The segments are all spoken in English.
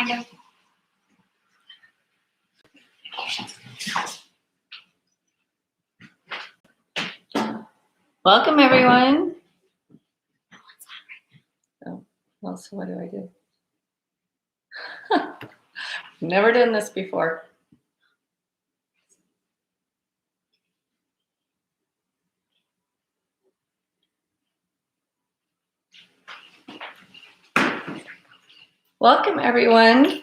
kind of. Welcome, everyone. Oh, well, so what do I do? Never done this before. Welcome, everyone.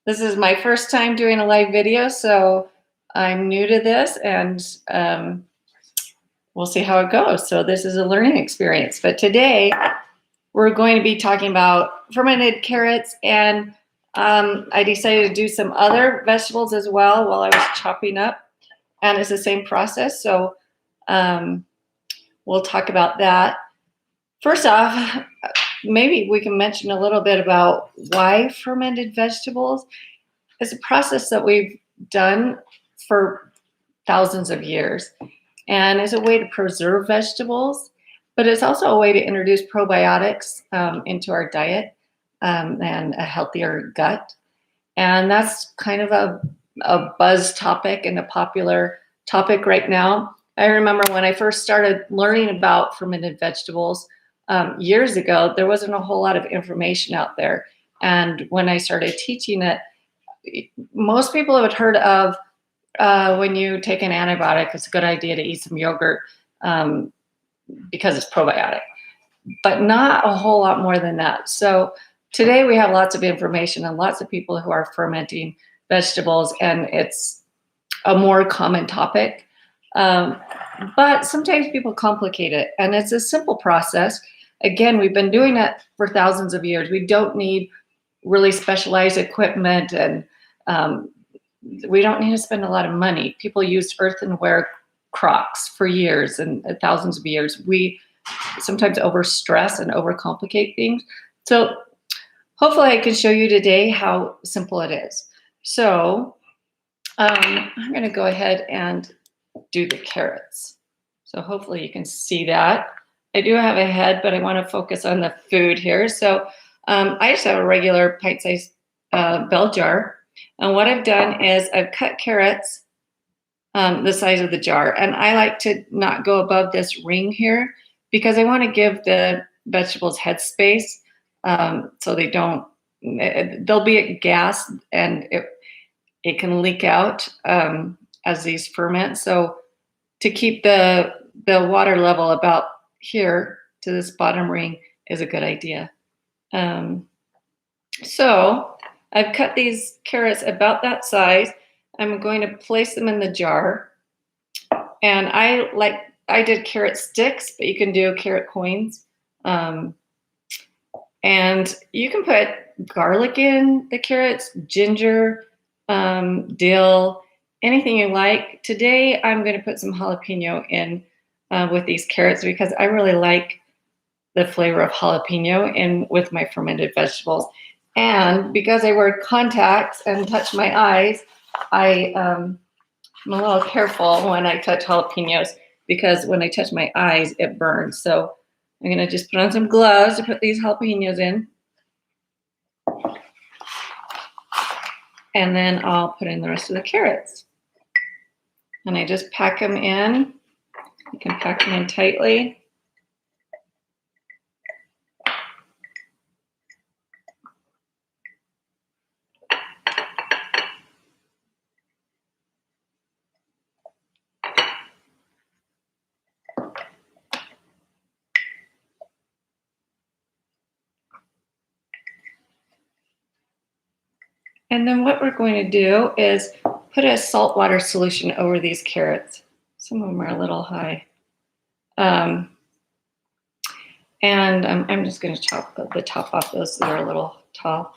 This is my first time doing a live video, so I'm new to this, and we'll see how it goes. So this is a learning experience. But today, we're going to be talking about fermented carrots, and I decided to do some other vegetables as well while I was chopping up, and it's the same process. So we'll talk about that. First off, maybe we can mention a little bit about why fermented vegetables. It's a process that we've done for thousands of years, and it's a way to preserve vegetables, but it's also a way to introduce probiotics into our diet and a healthier gut. And that's kind of a buzz topic and a popular topic right now. I remember when I first started learning about fermented vegetables years ago, there wasn't a whole lot of information out there. And when I started teaching it, most people have heard of when you take an antibiotic, it's a good idea to eat some yogurt because it's probiotic, but not a whole lot more than that. So today we have lots of information and lots of people who are fermenting vegetables, and it's a more common topic. But sometimes people complicate it, and it's a simple process. Again, we've been doing it for thousands of years. We don't need really specialized equipment, and we don't need to spend a lot of money. People used earthenware crocks for years and thousands of years. We sometimes overstress and overcomplicate things. So hopefully I can show you today how simple it is. So I'm going to go ahead and do the carrots. So hopefully you can see that. I do have a head, but I want to focus on the food here. So I just have a regular pint-sized bell jar. And what I've done is I've cut carrots the size of the jar. And I like to not go above this ring here because I want to give the vegetables head space so they don't, they'll be at gas and it can leak out as these ferment. So to keep the water level about here to this bottom ring is a good idea. So I've cut these carrots about that size. I'm going to place them in the jar. And I did carrot sticks, but you can do carrot coins. And you can put garlic in the carrots, ginger, dill, anything you like. Today, I'm going to put some jalapeno in with these carrots because I really like the flavor of jalapeno in with my fermented vegetables. And because I wear contacts and touch my eyes, I'm a little careful when I touch jalapenos because when I touch my eyes, it burns. So I'm going to just put on some gloves to put these jalapenos in. And then I'll put in the rest of the carrots. And I just pack them in. You can pack them in tightly. And then what we're going to do is put a saltwater solution over these carrots. Some of them are a little high. And I'm just going to chop the top off those that are a little tall.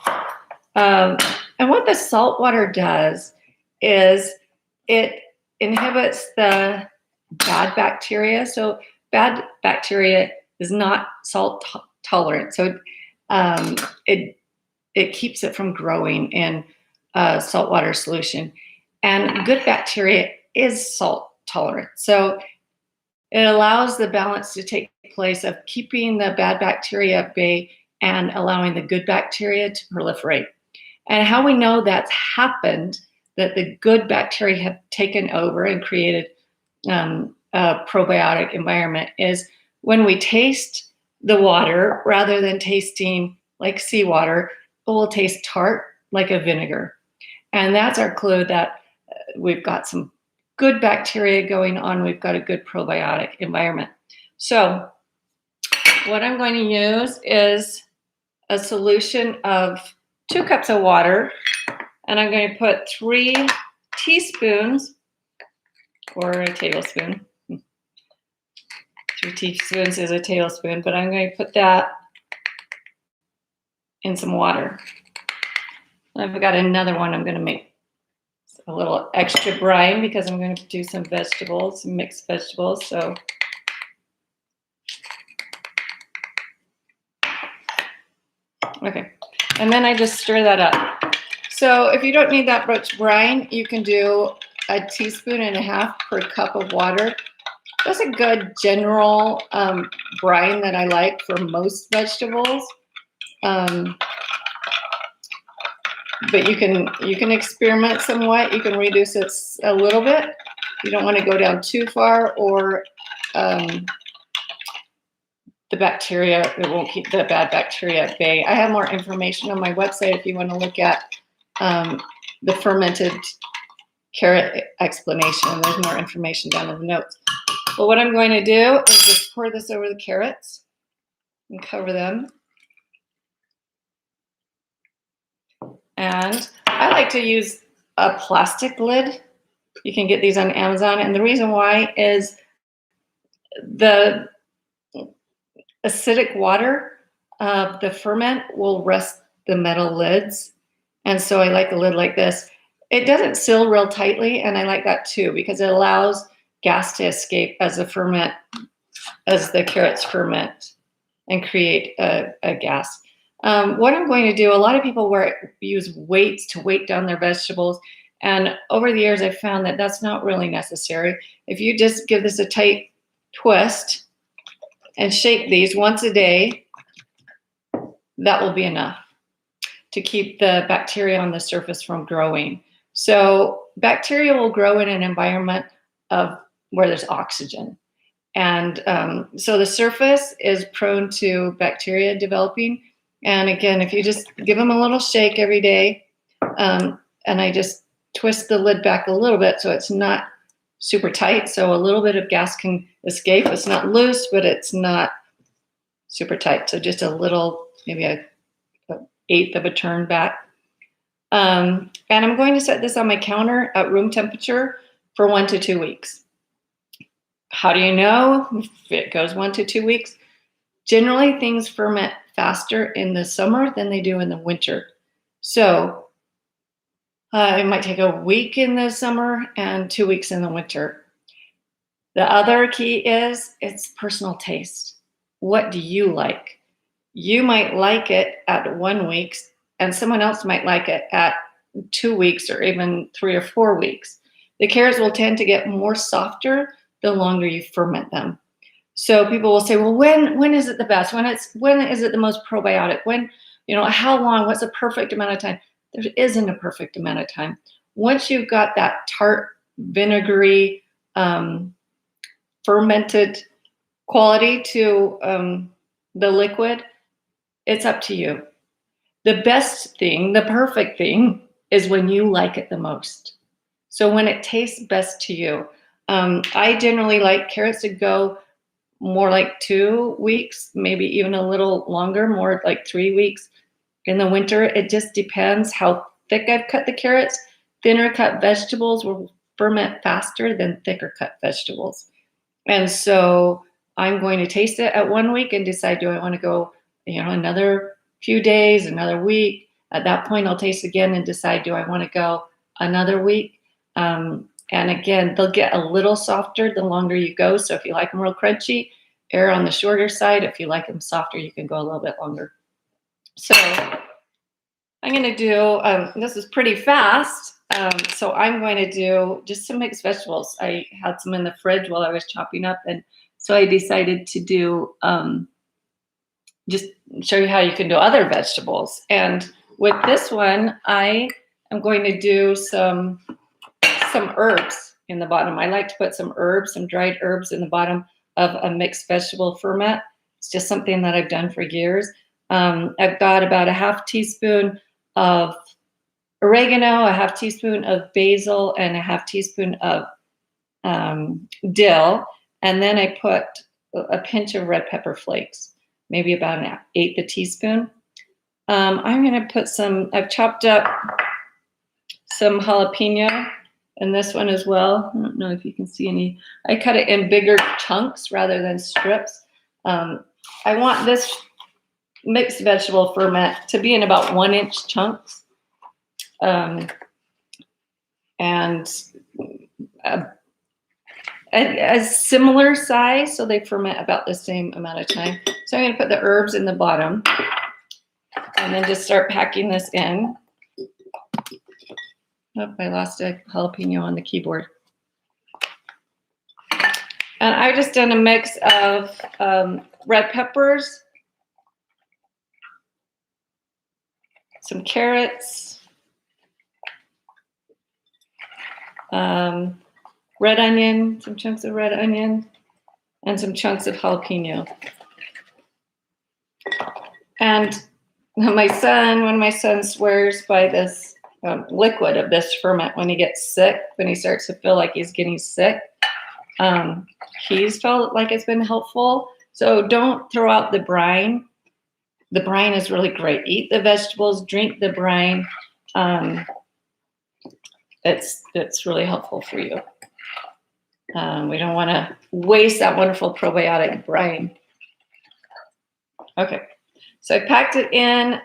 And what the salt water does is it inhibits the bad bacteria. So bad bacteria is not salt tolerant. So it keeps it from growing in saltwater solution. And good bacteria is salt tolerant. So it allows the balance to take place of keeping the bad bacteria at bay and allowing the good bacteria to proliferate. And how we know that's happened, that the good bacteria have taken over and created a probiotic environment, is when we taste the water, rather than tasting like seawater, it will taste tart like a vinegar. And that's our clue that we've got some good bacteria going on. We've got a good probiotic environment. So what I'm going to use is a solution of 2 cups of water, and I'm going to put 3 teaspoons or a tablespoon. 3 teaspoons is a tablespoon, but I'm going to put that in some water. I've got another one I'm going to make a little extra brine because I'm going to do some vegetables, mixed vegetables. So okay, and then I just stir that up. So if you don't need that much brine, you can do 1.5 teaspoons per cup of water. That's a good general brine that I like for most vegetables. But you can experiment somewhat. You can reduce it a little bit. You don't want to go down too far, or the bacteria, it won't keep the bad bacteria at bay. I have more information on my website if you want to look at the fermented carrot explanation. There's more information down in the notes. But what I'm going to do is just pour this over the carrots and cover them. And I like to use a plastic lid. You can get these on Amazon. And the reason why is the acidic water of the ferment will rust the metal lids. And so I like a lid like this. It doesn't seal real tightly, and I like that too because it allows gas to escape as the carrots ferment and create a gas. What I'm going to do, a lot of people use weights to weight down their vegetables. And over the years, I've found that that's not really necessary. If you just give this a tight twist and shake these once a day, that will be enough to keep the bacteria on the surface from growing. So bacteria will grow in an environment of where there's oxygen. And so the surface is prone to bacteria developing. And again, if you just give them a little shake every day, and I just twist the lid back a little bit so it's not super tight, so a little bit of gas can escape. It's not loose, but it's not super tight. So just a little, maybe an 1/8 of a turn back. And I'm going to set this on my counter at room temperature for 1 to 2 weeks. How do you know if it goes 1 to 2 weeks? Generally, things ferment faster in the summer than they do in the winter. So it might take a week in the summer and 2 weeks in the winter. The other key is it's personal taste. What do you like? You might like it at 1 week, and someone else might like it at 2 weeks or even 3 or 4 weeks. The carrots will tend to get more softer the longer you ferment them. So people will say, well, when is it the best? When is it the most probiotic? When, how long? What's a perfect amount of time? There isn't a perfect amount of time. Once you've got that tart, vinegary, fermented quality to the liquid, it's up to you. The best thing, the perfect thing, is when you like it the most. So when it tastes best to you. I generally like carrots to go more like 2 weeks, maybe even a little longer, more like 3 weeks. In the winter, it just depends how thick I've cut the carrots. Thinner cut vegetables will ferment faster than thicker cut vegetables. And so I'm going to taste it at 1 week and decide, do I want to go, another few days, another week? At that point, I'll taste again and decide, do I want to go another week? And again, they'll get a little softer the longer you go. So if you like them real crunchy, err on the shorter side. If you like them softer, you can go a little bit longer. So I'm going to do, this is pretty fast. So I'm going to do just some mixed vegetables. I had some in the fridge while I was chopping up. And so I decided to do just show you how you can do other vegetables. And with this one, I am going to do some herbs in the bottom. I like to put some herbs, some dried herbs in the bottom of a mixed vegetable ferment. It's just something that I've done for years. I've got about a half teaspoon of oregano, a half teaspoon of basil, and a half teaspoon of dill. And then I put a pinch of red pepper flakes, maybe about an eighth a teaspoon. I'm going to put I've chopped up some jalapeno in this one as well. I don't know if you can see any. I cut it in bigger chunks rather than strips. I want this mixed vegetable ferment to be in about 1-inch chunks. And a similar size, so they ferment about the same amount of time. So I'm going to put the herbs in the bottom and then just start packing this in. Oh, I lost a jalapeno on the keyboard. And I've just done a mix of red peppers, some carrots, red onion, some chunks of red onion, and some chunks of jalapeno. And one of my sons swears by this liquid of this ferment when he gets sick, when he starts to feel like he's getting sick. He's felt like it's been helpful. So don't throw out the brine. The brine is really great. Eat the vegetables, drink the brine. It's really helpful for you. We don't want to waste that wonderful probiotic brine. Okay, so I packed it in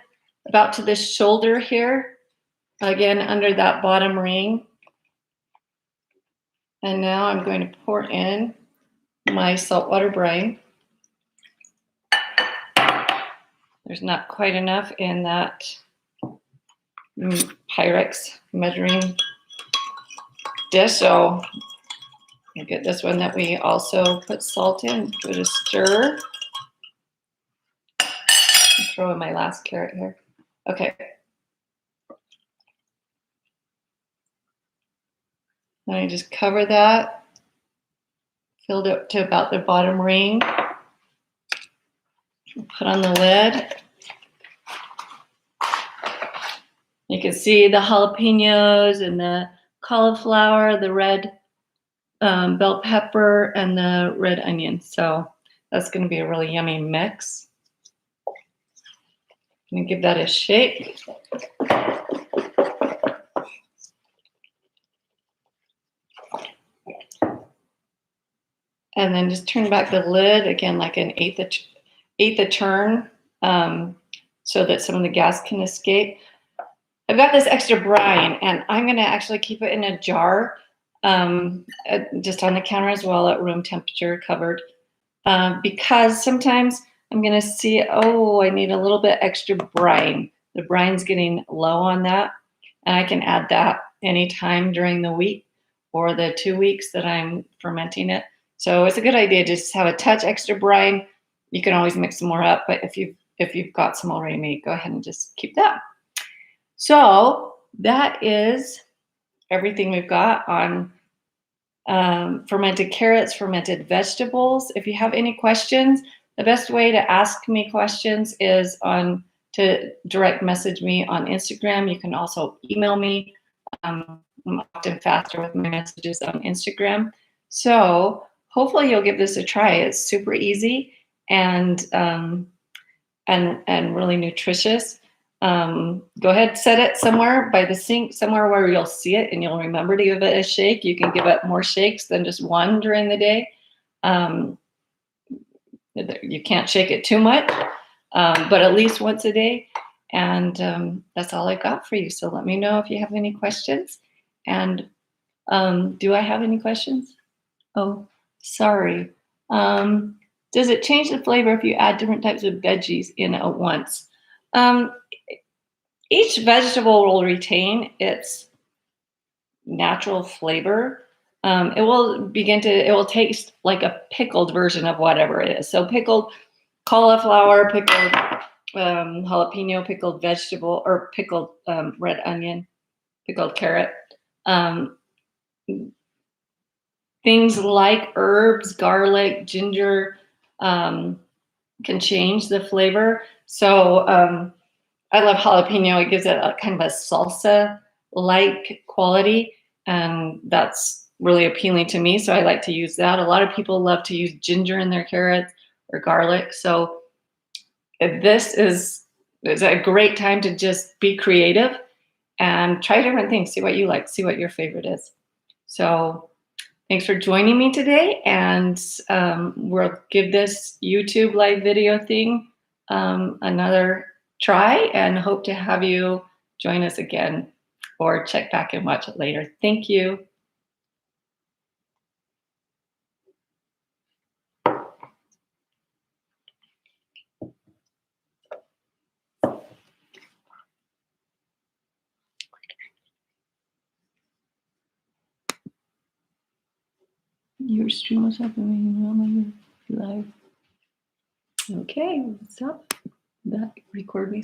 about to the shoulder here, again under that bottom ring. And now I'm going to pour in my saltwater brine. There's not quite enough in that Pyrex measuring dish, so I'll get this one that we also put salt in. Give it a stir. I'll throw in my last carrot here. Okay. Then I just cover that, filled it to about the bottom ring. Put on the lid. You can see the jalapenos and the cauliflower, the red bell pepper, and the red onion. So that's going to be a really yummy mix. I'm going to give that a shake. And then just turn back the lid again, like an eighth a turn, so that some of the gas can escape. I've got this extra brine, and I'm going to actually keep it in a jar, just on the counter as well at room temperature, covered, because sometimes I'm going to see, oh, I need a little bit extra brine. The brine's getting low on that, and I can add that anytime during the week or the 2 weeks that I'm fermenting it. So it's a good idea to just have a touch extra brine. You can always mix some more up, but if you've got some already made, go ahead and just keep that. So that is everything we've got on fermented carrots, fermented vegetables. If you have any questions, the best way to ask me questions is to direct message me on Instagram. You can also email me. I'm often faster with my messages on Instagram. So hopefully you'll give this a try. It's super easy and really nutritious. Go ahead, set it somewhere by the sink, somewhere where you'll see it and you'll remember to give it a shake. You can give it more shakes than just one during the day. You can't shake it too much, but at least once a day. And that's all I got for you. So let me know if you have any questions. And do I have any questions? Oh, sorry. Does it change the flavor if you add different types of veggies in at once? Each vegetable will retain its natural flavor. It will taste like a pickled version of whatever it is. So pickled cauliflower, pickled jalapeno, pickled vegetable, or pickled red onion, pickled carrot. Things like herbs, garlic, ginger can change the flavor. So I love jalapeno. It gives it a kind of a salsa-like quality, and that's really appealing to me. So I like to use that. A lot of people love to use ginger in their carrots or garlic. So this is a great time to just be creative and try different things. See what you like. See what your favorite is. So thanks for joining me today, and we'll give this YouTube live video thing another try, and hope to have you join us again or check back and watch it later. Thank you. Your stream was up and live. Okay, stop that. Record me.